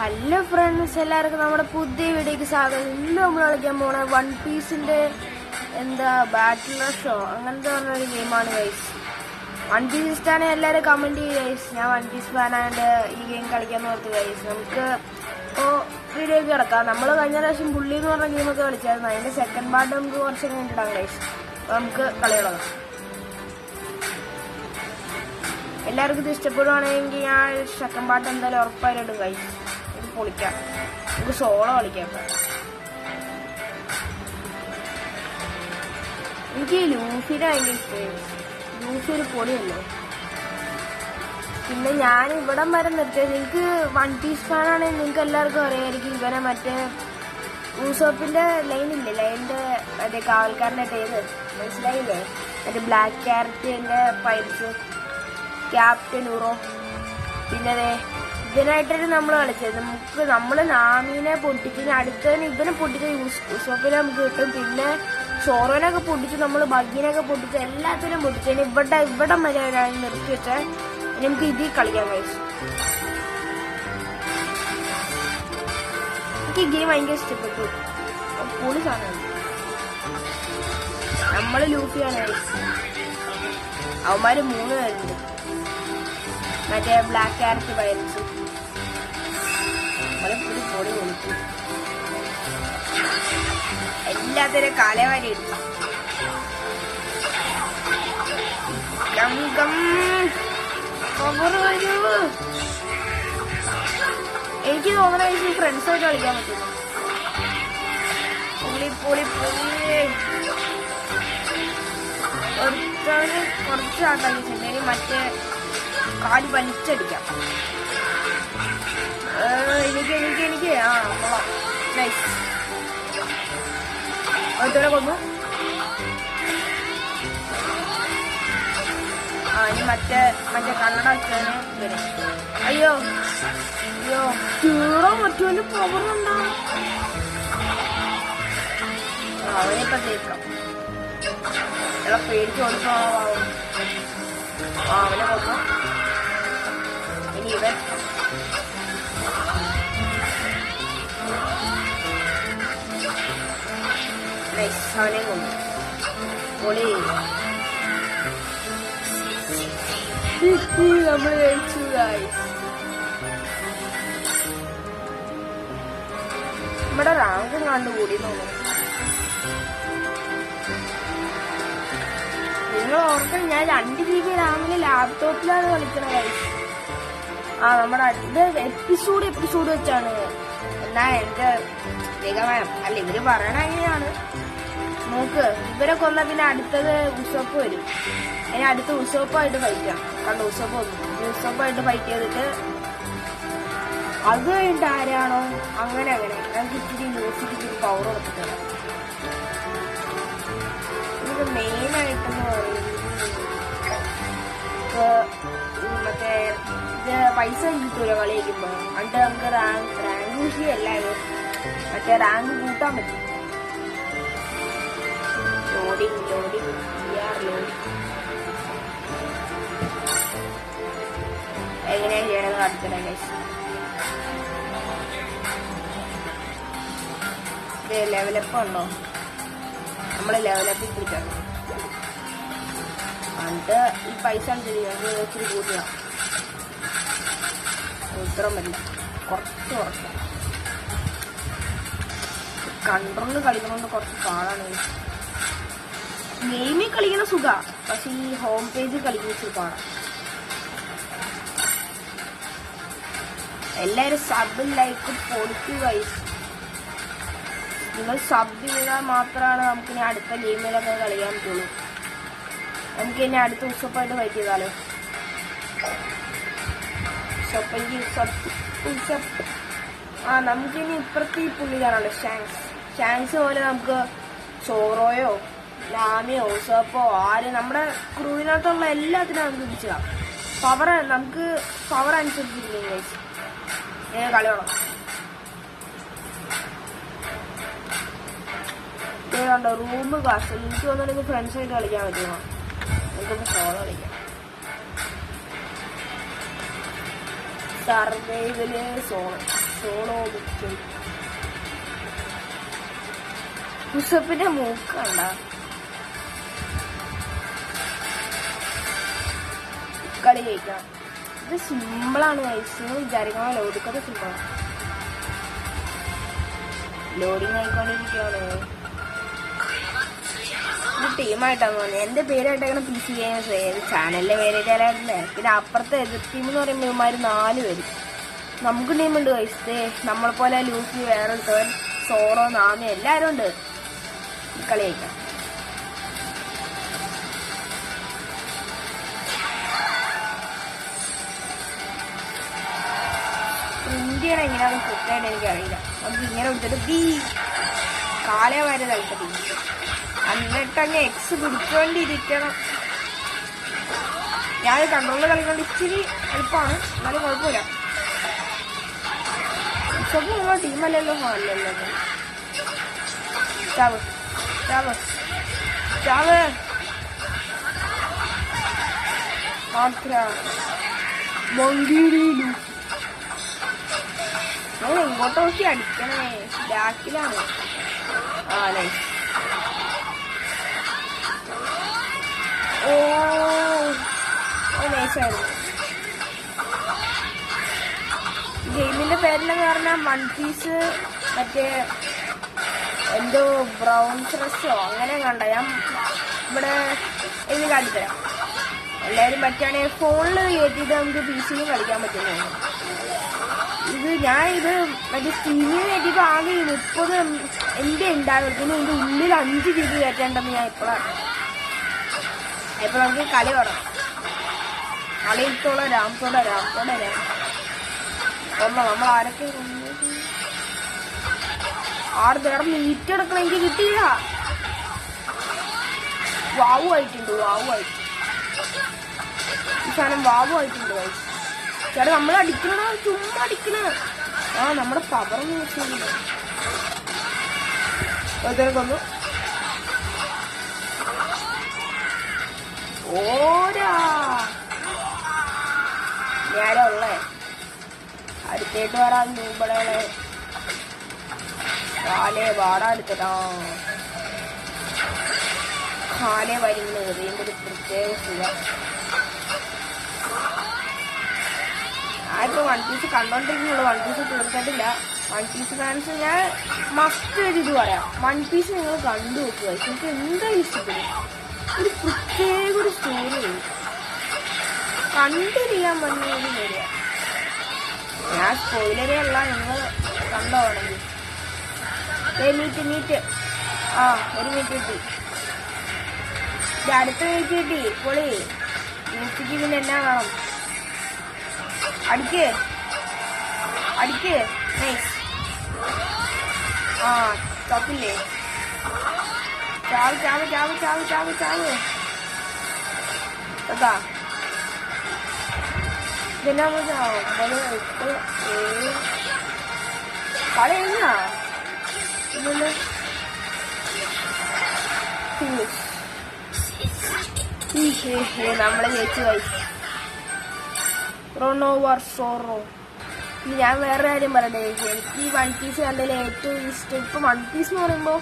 Hello friends, എല്ലാവർക്കും നമ്മുടെ പുതിയ വീഡിയോക്ക് സ്വാഗതം. ഇന്ന് നമ്മൾ കളിക്കാൻ പോണ വൺ പീസിന്റെ ബാറ്റിൽ ഷോ അങ്ങനത്തെ പറഞ്ഞൊരു ഗെയിമാണ് ഗൈസ്. വൺ പീസ് ഇഷ്ടമാണ് എല്ലാവരും കമന്റ് ചെയ്യും ഗൈസ്. ഞാൻ വൺ പീസ് ഫാനായിട്ട് ഈ ഗെയിം കളിക്കാൻ ഓർത്ത് ഗൈസ്. നമുക്ക് ഇപ്പോൾ വീഡിയോക്ക് കിടക്കാം. നമ്മൾ കഴിഞ്ഞ പ്രാവശ്യം പുള്ളി എന്ന് പറഞ്ഞ ഗെയിമൊക്കെ കളിച്ചായിരുന്നു. അതിന്റെ സെക്കൻഡ് പാർട്ട് നമുക്ക് കുറച്ച് കഴിഞ്ഞിട്ടാണ് ഗൈസ്. അപ്പോൾ നമുക്ക് കളി തുടങ്ങാം. എല്ലാവർക്കും ഇത് ഇഷ്ടപ്പെടുവാണെങ്കിൽ ഞാൻ സെക്കൻഡ് പാർട്ട് എന്തായാലും ഉറപ്പായിട്ടും ഗൈസ്. പൊളിക്കാം, നമുക്ക് സോളോ കളിക്കാം. എനിക്ക് ലൂഫിനെ ഭയങ്കര ഇഷ്ടമായി. ലൂഫി ഒരു പൊളിയല്ലേ. പിന്നെ ഞാൻ ഇവിടം വരെ നിർത്തിയത്, എനിക്ക് വൺ പീസ് ഫാനാണെങ്കിൽ നിങ്ങൾക്ക് എല്ലാവർക്കും അറിയാമായിരിക്കും. ഇവനെ മറ്റേ ഊസോപ്പിന്റെ ലൈനില്ലേ, ലൈനിന്റെ മറ്റേ കാവൽക്കാരൻ്റെ പേര് മനസ്സിലായില്ലേ? മറ്റേ ബ്ലാക്ക് ക്യാരറ്റിന്റെ പൈററ്റ്സ് ക്യാപ്റ്റൻ ഊറോ. പിന്നെ ഇതിനായിട്ടാണ് നമ്മൾ കളിച്ചത്. നമ്മള് നാമീനെ പൊട്ടിച്ച് അടുത്തതിന് ഇവനെ പൊട്ടിച്ച് യൂസോപ്പിനെ നമുക്ക് കിട്ടും. പിന്നെ ഷോറോനൊക്കെ പൊട്ടിച്ച്, നമ്മൾ ബഗ്ഗിനൊക്കെ പൊട്ടിച്ച്, എല്ലാത്തിനും പൊട്ടിച്ച് ഇവിടെ വരെ ഒരാൾ നിർത്തി വെച്ചാൽ നമുക്ക് ഇതിൽ കളിക്കാൻ കഴിച്ചു. എനിക്ക് ഈ ഗെയിം ഭയങ്കര ഇഷ്ടപ്പെട്ടു. പൊളി സാധനമാണ്. നമ്മള് ലൂഫിയാണ്. അവന്മാര് 3 പേരുണ്ട്. മറ്റേ ബ്ലാക്ക് ക്യാരറ്റ് പൈററ്റ്സ് ഒരു പൊടി കൊടുത്തു. എല്ലാത്തിനും കാലവാരി എടുത്തു. എനിക്ക് തോന്നണ ഫ്രണ്ട്സായിട്ട് കളിക്കാൻ പറ്റും. പൊളി ഒരുത്തവന് കുറച്ച് ആട്ടാക്കി ചെന്നേരി മറ്റേ കാല് വലിച്ചടിക്കാം. എനിക്ക് നൈസ്. ഒരുത്തോടെ കൊന്നു. ഇനി മറ്റേ കണ്ണട വെച്ചവന് വരും. അയ്യോ ചൂടോ മറ്റവന് പവറുണ്ടാ. അവനിപ്പ തേക്കാം. പേടിച്ച് കൊടുക്കോ. അവനെ കൊന്നു. ഇനി ഇവൻ അവനെ കൊന്നു. പൊളി. നമ്മൾ കഴിച്ചു ഗൈസ്. നമ്മുടെ റാങ്ക് കണ്ടുകൂടി തോന്നുന്നു. നിങ്ങൾ ഓർക്കണം, ഞാൻ 2 GB റാമില് ലാപ്ടോപ്പിലാണ് കളിക്കണത് ഗൈസ്. നമ്മുടെ അടുത്ത എപ്പിസോഡ് വെച്ചാണ്. എന്നാ എന്റെ നിഗമനം അല്ല, ഇവര് പറയണ എങ്ങനെയാണ് നോക്ക്. ഇവരെ കൊന്ന പിന്നെ അടുത്തത് ഉസോപ്പ് വരും. അതിന് അടുത്ത ഉസോപ്പായിട്ട് ഫൈറ്റ് ചെയ്യാം. കണ്ട ഉസോപ്പായിട്ട് ഫൈറ്റ് ചെയ്തിട്ട് അത് കഴിഞ്ഞിട്ട് ആരാണോ അങ്ങനെ ഞങ്ങൾക്ക് ഇച്ചിരി യൂസിറ്റിക്ക് പവർ കൊടുത്തിട്ടുണ്ട്. ഇത് മെയിനായിട്ടെന്ന് പറയുന്നത് മറ്റേ ഇത് പൈസ കിട്ടൂല കളി കഴിക്കുമ്പോ. അണ്ട് നമുക്ക് റാങ്ക് വിഷയമല്ല, മറ്റേ റാങ്ക് കൂട്ടാൻ പറ്റും. ലോഡിങ് എങ്ങനെയാ ചെയ്യണമെന്ന് കാണിച്ചതരാം ഗൈസ്. ലെവലപ്പ് ഉണ്ടോ? നമ്മള് ലെവലപ്പ് പിടിക്കാം. എന്നിട്ട് ഈ പൈസ അനുസരിച്ച് ഇച്ചിരി കൂട്ടുക. ഇത്രയും പറ്റില്ല, കുറച്ച് കൺട്രോളിൽ കളിക്കണമെന്ന് കുറച്ച് പാടാണ്. ഗെയിമിൽ കളിക്കുന്ന സുഖ, പക്ഷെ ഈ ഹോം പേജിൽ കളിക്കുന്ന ഇച്ചിരി പാടാണ്. എല്ലാവരും സബും ലൈക്കും പൊളിക്കുക ഗൈസ്. നിങ്ങൾ സബ് ചെയ്താൽ മാത്രമാണ് നമുക്ക് ഇനി അടുത്ത ഗെയിമിലൊക്കെ കളിക്കാൻ പറ്റുള്ളൂ. നമുക്ക് ഇനി അടുത്ത ഉസപ്പായിട്ട് ഫൈറ്റ് ചെയ്താലോ. നമുക്കിനി ഇപ്പുറത്ത് ഈ പുള്ളി കാണാമല്ലോ, ഷാങ്സ് പോലെ നമുക്ക് ചോറോയോ ലാമിയോ ഉസപ്പോ ആര് നമ്മുടെ ക്രൂവിനകത്തുള്ള എല്ലാത്തിനും നമുക്ക് പിടിച്ചിടാം. നമുക്ക് പവർ അനുസരിച്ചില്ലേ ഗൈസ്. കളി വേണം. കണ്ടോ റൂം ക്ലാസ്. എനിക്ക് തോന്നുന്നു ഫ്രണ്ട്സായിട്ട് കളിക്കാൻ പറ്റുമോ? നമുക്കൊന്ന് സോളോ കളിക്കാം. സർവൈവല് സോൺ സോളോ ബുക്ക്. യൂസഫിന്റെ മൂക്കണ്ട കളി ജയിക്കാം. ഇത് സിമ്പിളാണ് വയസ്സ് വിചാരിക്കണമല്ലോ. ഒതുക്കത്തെ സിമ്പിളാണ്. ലോഡിങ് ആയിക്കൊണ്ടിരിക്കുകയാണ്. ഇത് ടീമായിട്ടാണ് തോന്നുന്നത്. എൻ്റെ പേരായിട്ടാണ് PC ഗെയിമേഴ്സ്. ചാനലിലെ പേരായിട്ടല്ലേ. പിന്നെ അപ്പുറത്തെ എതിർ ടീം എന്ന് പറയുമ്പോൾ ഇവന്മാർ 4 പേര്. നമുക്ക് ടീമുണ്ട് വയസ്സ്. നമ്മളെ പോലെ ലൂസി, വേറെ ഒരുത്തവൻ, സോറോ, നാമി എല്ലാവരും ഉണ്ട്. കളി ജയിക്കാം. ഇന്ത്യയുടെ എങ്ങനെയാണെന്ന് കൃത്യമായിട്ട് എനിക്കറിയില്ല. നമുക്ക് ഇങ്ങനെ വിട്ടിട്ട് ബി കാലേ വരെ കളിക്കട്ടെ. എന്നിട്ടങ്ങ് എക്സ് പിടിച്ചോണ്ടിരിക്കണം. ഞാൻ കൺട്രോളിൽ കളിക്കൊണ്ട് ഇച്ചിരി എളുപ്പമാണ്, എന്നാലും കുഴപ്പമില്ല. ഇപ്പം നമ്മളെ ടീമല്ലല്ലോ. അല്ലല്ലോ. ചാവ് ചാവ് ചാവ് മങ്കിരിയിലു. ഞാൻ ഇങ്ങോട്ട് നോക്കി അടിക്കണേ. ബാക്കിലാണ്. ആ നൈസ്. ഓ നൈസായിരുന്നു. ഗെയിമിന്റെ പേരിലെന്ന് പറഞ്ഞാൽ വൺ പീസ് മറ്റേ എന്തോ ബ്രൗൺ ഡ്രസ്സോ അങ്ങനെ കണ്ട. ഞാൻ ഇവിടെ ഇത് കാട്ടിത്തരാം. എല്ലാവരും പറ്റുകയാണെങ്കിൽ ഫോണിൽ കയറ്റിയിട്ട് നമുക്ക് PC-യും കളിക്കാൻ പറ്റുന്നു. ഇത് മറ്റേ സ്ക്രീനിൽ കയറ്റിയപ്പോൾ ആകെ 30 MB ഉണ്ടാകും. പിന്നെ ഇതിൻ്റെ ഉള്ളിൽ 5 GB കയറ്റേണ്ടെന്ന് ഞാൻ ഇപ്പോഴാണ്. ഇപ്പം നമുക്ക് കളി തുടങ്ങാം. കളി തുടരാം. നമ്മൾ ആരൊക്കെ വേറെ മീറ്റ് എടുക്കണം. എനിക്ക് കിട്ടിയില്ല. വാവു ആയിട്ടുണ്ട്. ഈ സാധനം വാവു ആയിട്ടുണ്ട്. ചേട്ടാ നമ്മൾ അടിക്കണോ? ചുമ്മാ അടിക്കണ. ആ നമ്മുടെ പവർ യൂസ് ചെയ്യുന്നു. കൊന്നു. ഓരാ ഞാനുള്ളേ അടുത്തേട്ട് വരാൻ ഇവിടെ കാലേ പാടാടുത്തടാ. കാലേ വരുന്നത് എറിയുമ്പോൾ ഒരു പ്രത്യേക സുഖം. ഞാനിപ്പോൾ വൺ പീസ് കണ്ടോണ്ടിരിക്കുന്നുള്ളൂ. വൺ പീസ് തീർത്തിട്ടില്ല. വൺ പീസ് ഫാൻസ് ഞാൻ മസ്റ്റ് ഇത് പറയാം. വൺ പീസ് നിങ്ങൾ കണ്ടു നോക്കുക. എനിക്ക് എന്തായാലും ഇഷ്ടപ്പെടും. ഒരു പ്രത്യേക ഒരു സ്റ്റോറി കണ്ടിരിക്കാൻ പറ്റുന്ന വരിക. ഞാൻ സ്പോയിലറല്ല, നിങ്ങൾ കണ്ടോണെങ്കിൽ. മീറ്റ് ആ ഒരു മീറ്റ് കിട്ടി. ഇത് അടുത്ത മീറ്റ് കിട്ടി. പൊളി. മീറ്റിക്ക് പിന്നെ എന്നാ വേണം? അടിക്ക് നൈസ്. ആ തപ്പില്ലേ? ചാവ് കേട്ടാ. ഇതെന്നാ 9, 8, 7 കളി കഴിഞ്ഞാ ഇതല്ലേ. നമ്മളെ ജയിച്ചു കഴിച്ചു. സോറോ. ഞാൻ വേറെ കാര്യം പറയട്ടെ. എനിക്ക് ഈ വൺ പീസ് കണ്ടതിൽ ഏറ്റവും ഇഷ്ടം ഇപ്പം വൺ പീസ് എന്ന് പറയുമ്പോൾ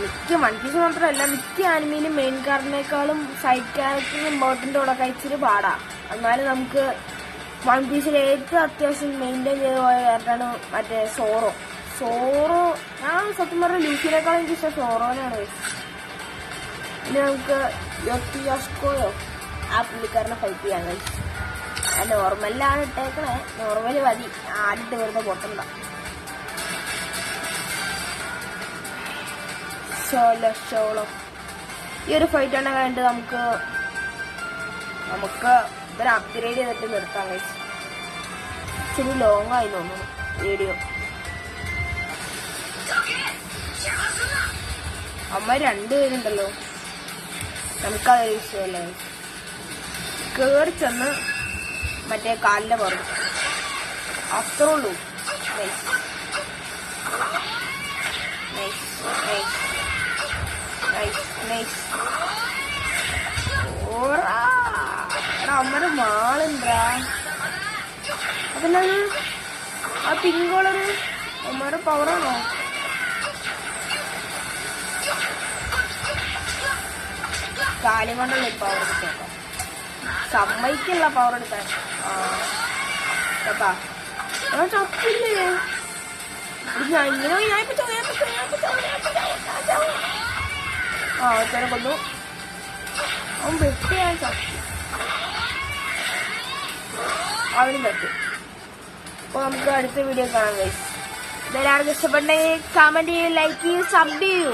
മിക്ക വൺ പീസ് മാത്രമല്ല, മിക്ക ആനിമയിലും മെയിൻ ക്യാരക്ടറിനേക്കാളും സൈഡ് ക്യാരക്ടറിന് ഇമ്പോർട്ടൻ്റ് കൊടുക്കാൻ ഇച്ചിരി പാടാണ്. എന്നാലും നമുക്ക് വൺ പീസിൽ ഏറ്റവും അത്യാവശ്യം മെയിൻറ്റെയിൻ ചെയ്ത് പോയ ക്യാരക്ടറാണ് മറ്റേ സോറോ. ഞാൻ സത്യം പറഞ്ഞ ലൂസിനേക്കാളും എനിക്ക് ഇഷ്ടം സോറോനാണ്. പിന്നെ നമുക്ക് യോസ്കോയോ ആ പുള്ളിക്കാരനെ ഫൈറ്റ് ചെയ്യാൻ കഴിച്ചു. ഞാൻ നോർമലിലാണ് ഇട്ടേക്കണേ. നോർമല് മതി. ആദ്യത്തെ വെറുതെ പൊട്ടണ്ട. ഷോളോ ഈ ഒരു ഫൈറ്റ് ആണ് കഴിഞ്ഞിട്ട് നമുക്ക് ഇവരെ അപ്ഗ്രേഡ് ചെയ്തിട്ട് നിർത്താൻ കഴിച്ചു. ഇച്ചിരി ലോങ് ആയി തോന്നുന്നു വീഡിയോ. അമ്മ 2 പേരുണ്ടല്ലോ. നമുക്കതൊരു വിഷയമല്ലേ. കേറി ചെന്ന് മറ്റേ കാലിന്റെ പുറത്ത് അത്രേ ഉള്ളൂ. എടാ അമ്മയുടെ മാളുണ്ടാ. അതെന്നാ ആ പിങ്ക് കളറ് അമ്മയുടെ പവറാണോ? കാര്യം കൊണ്ടുള്ള പവർ എടുത്തേക്കാം. സമ്മതിക്കുള്ള പവർ എടുക്കാൻ. കേട്ടാ ഞാൻ ചത്തില്ലേ? ഞാൻ ഇങ്ങനെ ഒറ്റനെ കൊന്നു. അവൻ വെട്ടി ഞാൻ ചത്തു. അവനും പറ്റും. അപ്പോൾ നമുക്ക് അടുത്ത വീഡിയോ കാണാം ഗൈസ്. ഇതെല്ലാവർക്കും ഇഷ്ടപ്പെട്ടെങ്കിൽ കമന്റ് ചെയ്യൂ, ലൈക്ക് ചെയ്യൂ, സബ് ചെയ്യൂ.